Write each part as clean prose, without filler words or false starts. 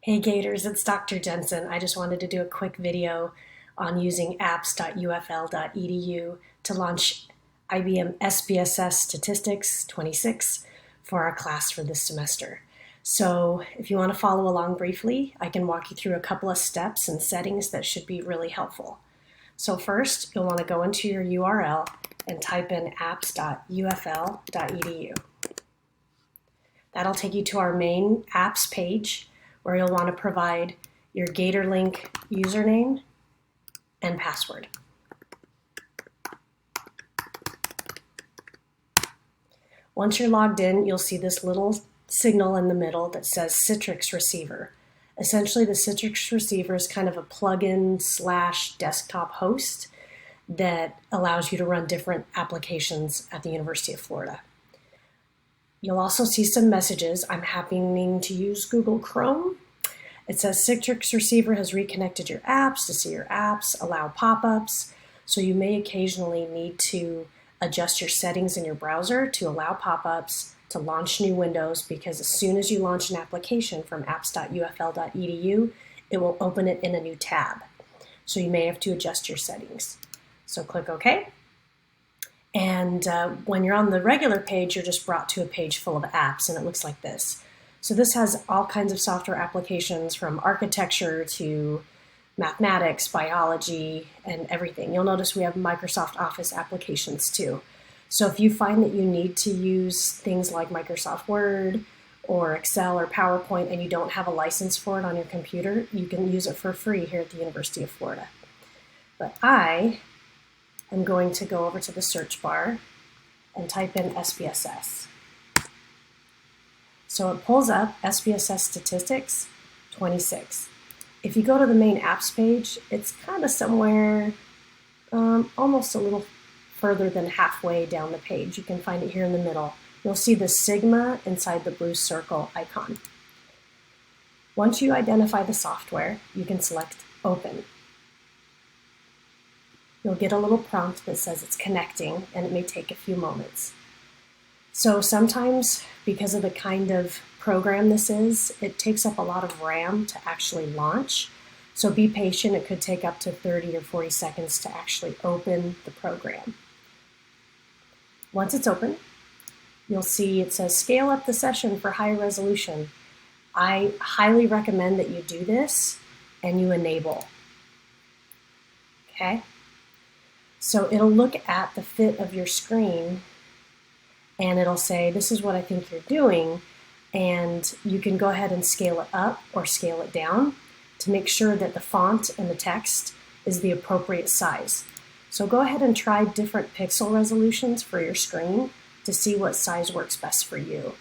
Hey Gators, it's Dr. Jensen. I just wanted to do a quick video on using apps.ufl.edu to launch IBM SPSS Statistics 26 for our class for this semester. So if you want to follow along briefly, I can walk you through a couple of steps and settings that should be really helpful. So first, you'll want to go into your URL and type in apps.ufl.edu. That'll take you to our main apps page, where you'll want to provide your GatorLink username and password. Once you're logged in, you'll see this little signal in the middle that says Citrix Receiver. Essentially, the Citrix Receiver is kind of a plugin / desktop host that allows you to run different applications at the University of Florida. You'll also see some messages. I'm happening to use Google Chrome. It says Citrix Receiver has reconnected your apps to see your apps, allow pop-ups. So you may occasionally need to adjust your settings in your browser to allow pop-ups, to launch new windows, because as soon as you launch an application from apps.ufl.edu, it will open it in a new tab. So you may have to adjust your settings. So click OK. And when you're on the regular page, you're just brought to a page full of apps, and it looks like this. So this has all kinds of software applications from architecture to mathematics, biology, and everything. You'll notice we have Microsoft Office applications too. So if you find that you need to use things like Microsoft Word or Excel or PowerPoint and you don't have a license for it on your computer, you can use it for free here at the University of Florida. But I'm going to go over to the search bar and type in SPSS. So it pulls up SPSS Statistics 26. If you go to the main apps page, it's kind of somewhere almost a little further than halfway down the page. You can find it here in the middle. You'll see the sigma inside the blue circle icon. Once you identify the software, you can select Open. You'll get a little prompt that says it's connecting, and it may take a few moments. So sometimes, because of the kind of program this is, it takes up a lot of RAM to actually launch. So be patient. It could take up to 30 or 40 seconds to actually open the program. Once it's open, you'll see it says scale up the session for high resolution. I highly recommend that you do this and you enable. Okay? So it'll look at the fit of your screen and it'll say, this is what I think you're doing, and you can go ahead and scale it up or scale it down to make sure that the font and the text is the appropriate size. So go ahead and try different pixel resolutions for your screen to see what size works best for you.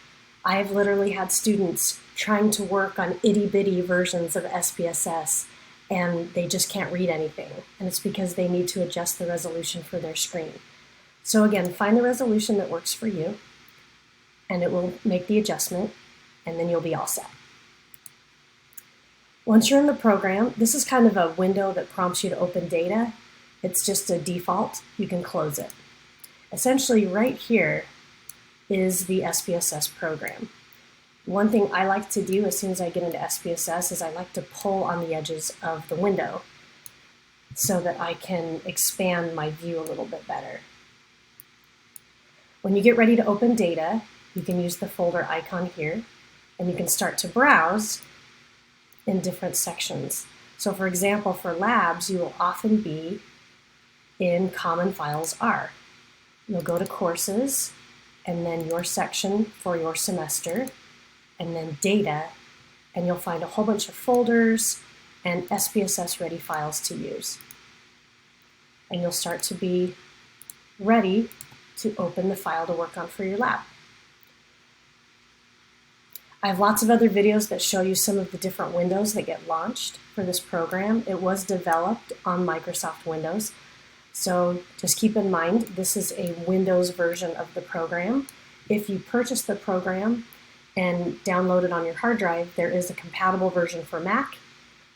I've literally had students trying to work on itty-bitty versions of SPSS and they just can't read anything. And it's because they need to adjust the resolution for their screen. So again, find the resolution that works for you, and it will make the adjustment, and then you'll be all set. Once you're in the program, this is kind of a window that prompts you to open data. It's just a default. You can close it. Essentially, right here is the SPSS program. One thing I like to do as soon as I get into SPSS is I like to pull on the edges of the window so that I can expand my view a little bit better. When you get ready to open data, you can use the folder icon here, and you can start to browse in different sections. So for example, for labs, you will often be in Common Files R. You'll go to Courses, and then your section for your semester, and then Data, and you'll find a whole bunch of folders and SPSS ready files to use. And you'll start to be ready to open the file to work on for your lab. I have lots of other videos that show you some of the different windows that get launched for this program. It was developed on Microsoft Windows, so just keep in mind this is a Windows version of the program. If you purchase the program and download it on your hard drive, there is a compatible version for Mac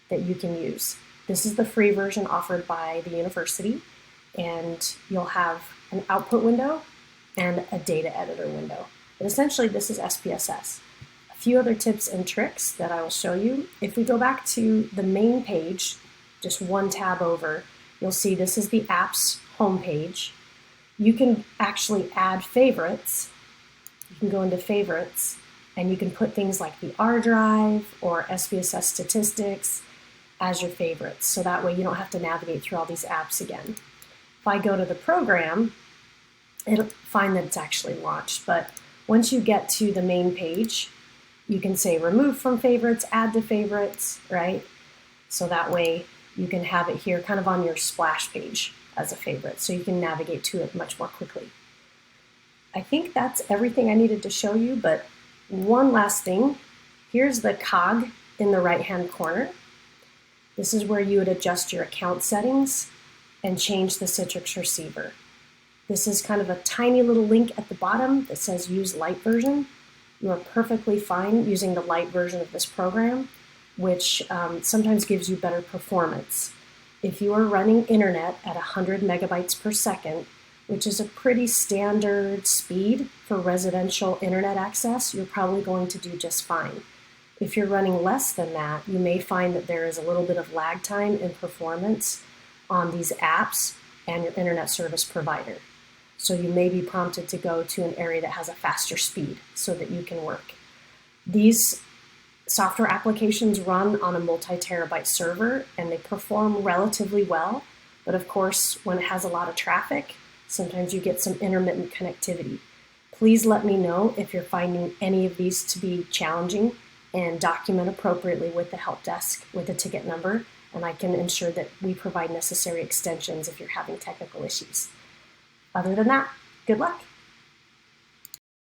that you can use. This is the free version offered by the university, and you'll have an output window and a data editor window. But essentially, this is SPSS. A A few other tips and tricks that I will show you. If we go back to the main page, just one tab over, you'll see this is the apps homepage. You can actually add favorites. You can go into favorites and you can put things like the R drive or SPSS statistics as your favorites. So that way you don't have to navigate through all these apps again. If I go to the program, it'll find that it's actually launched. But once you get to the main page, you can say remove from favorites, add to favorites, right? So that way you can have it here kind of on your splash page as a favorite, so you can navigate to it much more quickly. I think that's everything I needed to show you, but one last thing. Here's the cog in the right-hand corner. This is where you would adjust your account settings and change the Citrix receiver. This is kind of a tiny little link at the bottom that says use light version. You are perfectly fine using the light version of this program, which sometimes gives you better performance. If you are running internet at 100 megabytes per second, which is a pretty standard speed for residential internet access, you're probably going to do just fine. If you're running less than that, you may find that there is a little bit of lag time in performance on these apps and your internet service provider. So you may be prompted to go to an area that has a faster speed so that you can work. These software applications run on a multi-terabyte server and they perform relatively well, but of course, when it has a lot of traffic, sometimes you get some intermittent connectivity. Please let me know if you're finding any of these to be challenging and document appropriately with the help desk with a ticket number, and I can ensure that we provide necessary extensions if you're having technical issues. Other than that, good luck.